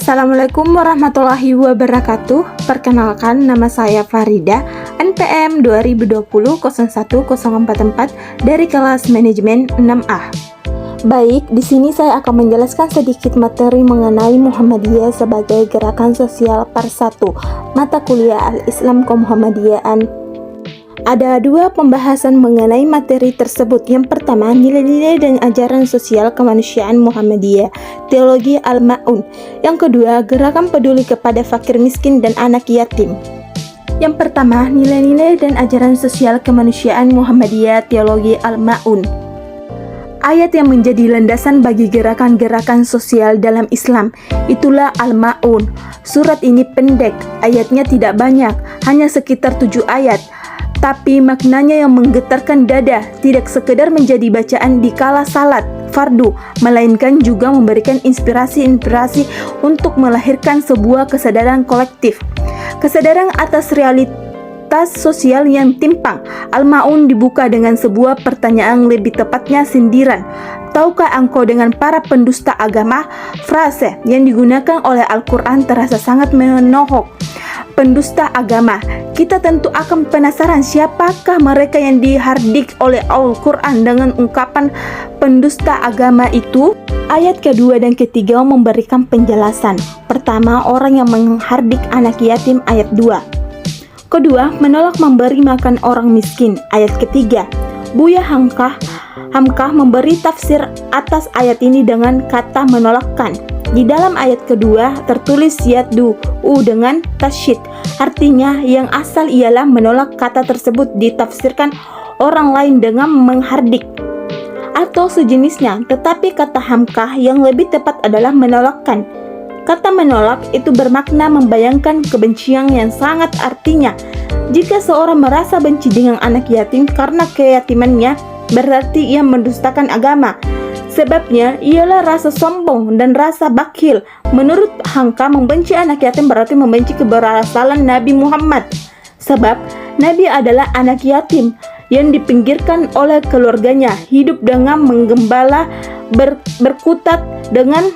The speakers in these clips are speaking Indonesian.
Assalamualaikum warahmatullahi wabarakatuh. Perkenalkan, nama saya Farida, NPM 2020-01044 dari kelas manajemen 6A. Baik, di sini saya akan menjelaskan sedikit materi mengenai Muhammadiyah sebagai gerakan sosial part 1, mata kuliah Al-Islam Kemuhammadiyaan. Ada dua pembahasan mengenai materi tersebut. Yang pertama, nilai-nilai dan ajaran sosial kemanusiaan Muhammadiyah, teologi Al-Ma'un. Yang kedua, gerakan peduli kepada fakir miskin dan anak yatim. Yang pertama, nilai-nilai dan ajaran sosial kemanusiaan Muhammadiyah, teologi Al-Ma'un. Ayat yang menjadi landasan bagi gerakan-gerakan sosial dalam Islam, itulah Al-Ma'un. Surat ini pendek, ayatnya tidak banyak, hanya sekitar 7 ayat. Tapi maknanya yang menggetarkan dada, tidak sekedar menjadi bacaan di kala salat fardu, melainkan juga memberikan inspirasi untuk melahirkan sebuah kesadaran kolektif. Kesadaran atas realitas sosial yang timpang. Al-Ma'un dibuka dengan sebuah pertanyaan, lebih tepatnya sindiran. Tahukah engkau dengan para pendusta agama? Frase yang digunakan oleh Al-Quran terasa sangat menohok. Pendusta agama. Kita tentu akan penasaran siapakah mereka yang dihardik oleh Al-Quran dengan ungkapan pendusta agama itu. Ayat kedua dan ketiga memberikan penjelasan. Pertama, orang yang menghardik anak yatim, ayat 2. Kedua, menolak memberi makan orang miskin, ayat ketiga. Buya Hamkah memberi tafsir atas ayat ini dengan kata menolakkan. Di dalam ayat kedua tertulis yaddu dengan tasyid. Artinya yang asal ialah menolak. Kata tersebut ditafsirkan orang lain dengan menghardik atau sejenisnya, tetapi kata hamkah yang lebih tepat adalah menolakkan. Kata menolak itu bermakna membayangkan kebencian yang sangat. Artinya, jika seorang merasa benci dengan anak yatim karena keyatimannya, berarti ia mendustakan agama. Sebabnya ialah rasa sombong dan rasa bakhil. Menurut Hamkah, membenci anak yatim berarti membenci keberasaan Nabi Muhammad. Sebab Nabi adalah anak yatim yang dipinggirkan oleh keluarganya, hidup dengan menggembala, berkutat dengan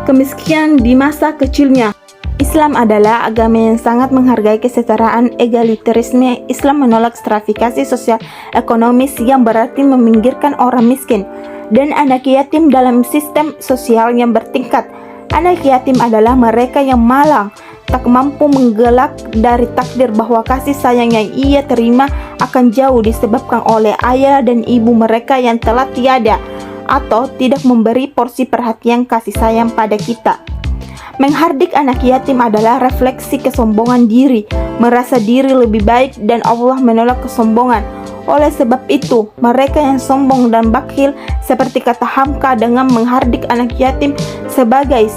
kemiskinan di masa kecilnya. Islam adalah agama yang sangat menghargai kesetaraan, egalitarisme. Islam menolak stratifikasi sosial ekonomis yang berarti meminggirkan orang miskin dan anak yatim dalam sistem sosial yang bertingkat. Anak yatim adalah mereka yang malang, tak mampu menggelak dari takdir bahwa kasih sayang yang ia terima akan jauh disebabkan oleh ayah dan ibu mereka yang telah tiada atau tidak memberi porsi perhatian kasih sayang pada kita. Menghardik anak yatim adalah refleksi kesombongan diri, merasa diri lebih baik, dan Allah menolak kesombongan. Oleh sebab itu, mereka yang sombong dan bakhil, seperti kata Hamkah, dengan menghardik anak yatim sebagai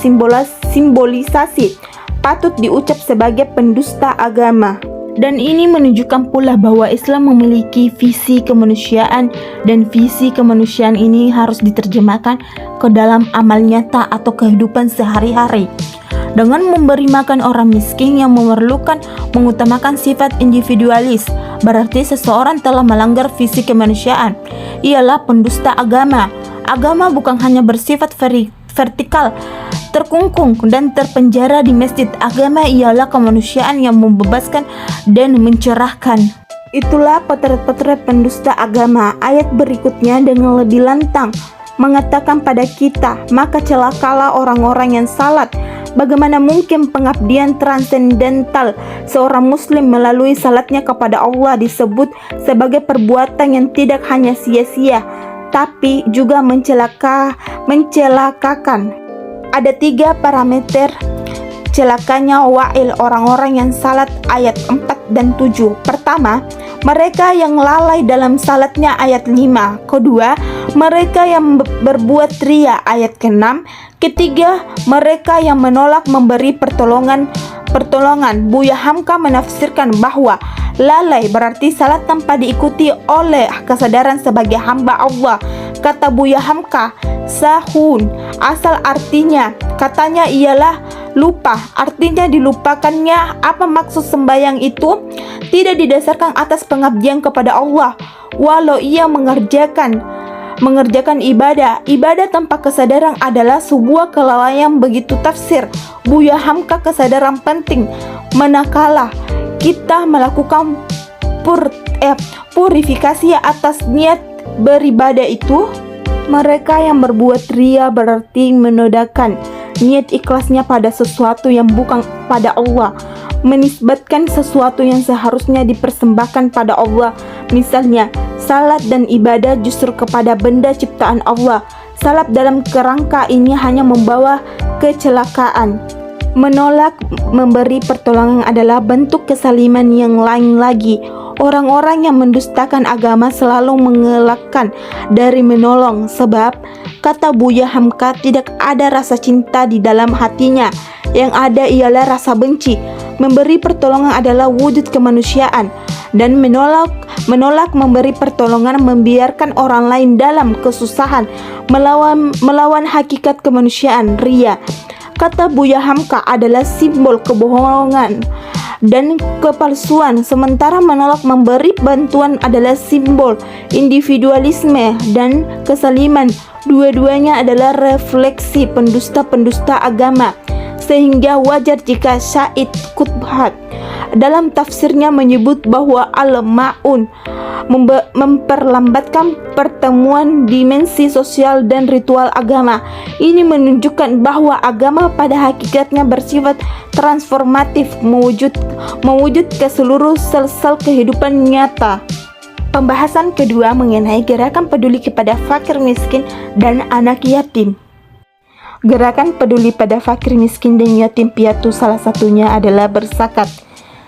simbolisasi, patut diucap sebagai pendusta agama. Dan ini menunjukkan pula bahwa Islam memiliki visi kemanusiaan, dan visi kemanusiaan ini harus diterjemahkan ke dalam amal nyata atau kehidupan sehari-hari. Dengan memberi makan orang miskin yang memerlukan, mengutamakan sifat individualis, berarti seseorang telah melanggar visi kemanusiaan. Ialah pendusta agama. Agama bukan hanya bersifat vertikal, terkungkung dan terpenjara di masjid. Agama ialah kemanusiaan yang membebaskan dan mencerahkan. Itulah potret-potret pendusta agama. Ayat berikutnya dengan lebih lantang mengatakan pada kita, maka celakalah orang-orang yang salat. Bagaimana mungkin pengabdian transendental seorang muslim melalui salatnya kepada Allah disebut sebagai perbuatan yang tidak hanya sia-sia, tapi juga mencelakakan. Ada 3 parameter celakanya wa'il orang-orang yang salat, ayat 4 dan 7. Pertama, mereka yang lalai dalam salatnya, ayat 5. Kedua, mereka yang berbuat ria, ayat ke-6. Ketiga, mereka yang menolak memberi pertolongan. Buya Hamkah menafsirkan bahwa lalai berarti salat tanpa diikuti oleh kesadaran sebagai hamba Allah. Kata Buya Hamkah, sahun, asal artinya katanya ialah lupa, artinya dilupakannya. Apa maksud sembahyang itu? Tidak didasarkan atas pengabdian kepada Allah, walau ia mengerjakan mengerjakan ibadah. Ibadah tanpa kesadaran adalah sebuah kelalaian, begitu tafsir Buya Hamka. Kesadaran penting manakala kita melakukan purifikasi atas niat beribadah itu. Mereka yang berbuat ria berarti menodakan niat ikhlasnya pada sesuatu yang bukan pada Allah, menisbatkan sesuatu yang seharusnya dipersembahkan pada Allah. Misalnya, salat dan ibadah justru kepada benda ciptaan Allah. Salat dalam kerangka ini hanya membawa kecelakaan. Menolak memberi pertolongan adalah bentuk kesaliman yang lain lagi. Orang-orang yang mendustakan agama selalu mengelakkan dari menolong, sebab kata Buya Hamka, tidak ada rasa cinta di dalam hatinya. Yang ada ialah rasa benci. Memberi pertolongan adalah wujud kemanusiaan, dan menolak memberi pertolongan membiarkan orang lain dalam kesusahan, melawan hakikat kemanusiaan, ria. Kata Buya Hamka adalah simbol kebohongan dan kepalsuan, sementara menolak memberi bantuan adalah simbol individualisme dan kesaliman. Dua-duanya adalah refleksi pendusta-pendusta agama, sehingga wajar jika Syed Qutb dalam tafsirnya menyebut bahwa al-ma'un memperlambatkan pertemuan dimensi sosial dan ritual agama. Ini menunjukkan bahwa agama pada hakikatnya bersifat transformatif, mewujud ke seluruh sel-sel kehidupan nyata. Pembahasan kedua mengenai gerakan peduli kepada fakir miskin dan anak yatim. Gerakan peduli pada fakir miskin dan yatim piatu salah satunya adalah berzakat.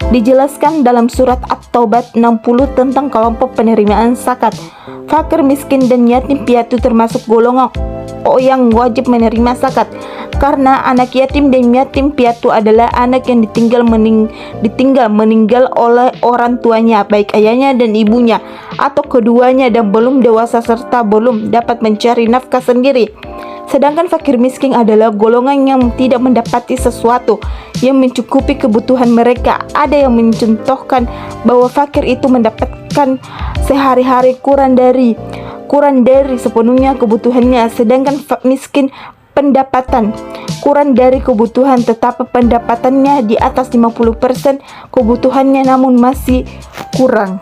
Dijelaskan dalam surat At-Taubah 60 tentang kelompok penerimaan zakat. Fakir miskin dan yatim piatu termasuk golongan yang wajib menerima zakat, karena anak yatim dan yatim piatu adalah anak yang ditinggal meninggal oleh orang tuanya, baik ayahnya dan ibunya, atau keduanya, dan belum dewasa serta belum dapat mencari nafkah sendiri. Sedangkan fakir miskin adalah golongan yang tidak mendapati sesuatu yang mencukupi kebutuhan mereka. Ada yang mencontohkan bahwa fakir itu mendapatkan sehari-hari kurang dari sepenuhnya kebutuhannya, sedangkan miskin pendapatan kurang dari kebutuhan tetapi pendapatannya di atas 50% kebutuhannya namun masih kurang.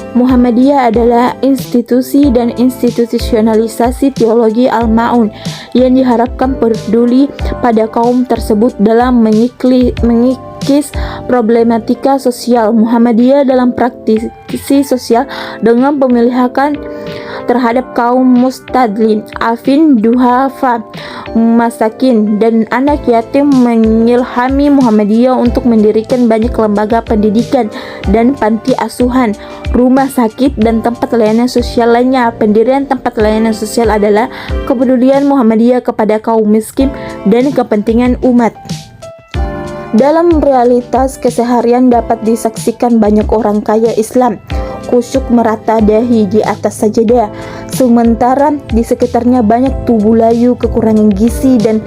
Muhammadiyah adalah institusi dan institusionalisasi teologi Al-Ma'un yang diharapkan peduli pada kaum tersebut dalam mengikis problematika sosial. Muhammadiyah dalam praktisi sosial dengan pemilihan terhadap kaum mustadlin, afin, duhafa, masakin, dan anak yatim mengilhami Muhammadiyah untuk mendirikan banyak lembaga pendidikan dan panti asuhan, rumah sakit, dan tempat layanan sosial lainnya. Pendirian tempat layanan sosial adalah kepedulian Muhammadiyah kepada kaum miskin dan kepentingan umat. Dalam realitas keseharian dapat disaksikan banyak orang kaya Islam kusyuk merata dahi di atas sajadah, sementara di sekitarnya banyak tubuh layu, kekurangan gizi, dan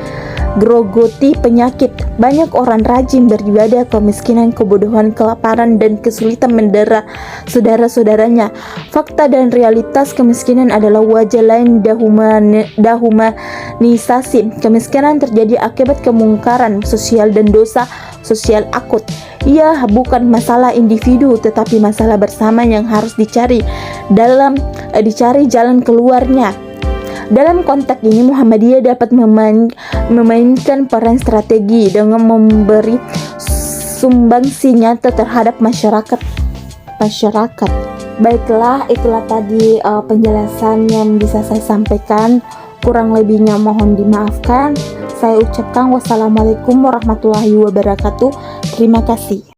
grogoti penyakit. Banyak orang rajin beribadah, kemiskinan, kebodohan, kelaparan, dan kesulitan mendera saudara-saudaranya. Fakta dan realitas kemiskinan adalah wajah lain dehumanisasi. Kemiskinan terjadi akibat kemungkaran sosial dan dosa sosial akut. Ia bukan masalah individu tetapi masalah bersama yang harus dicari jalan keluarnya. Dalam konteks ini Muhammadiyah dapat memainkan peran strategi dengan memberi sumbangsi nyata terhadap masyarakat. Baiklah, itulah tadi penjelasan yang bisa saya sampaikan. Kurang lebihnya mohon dimaafkan. Saya ucapkan wassalamualaikum warahmatullahi wabarakatuh. Terima kasih.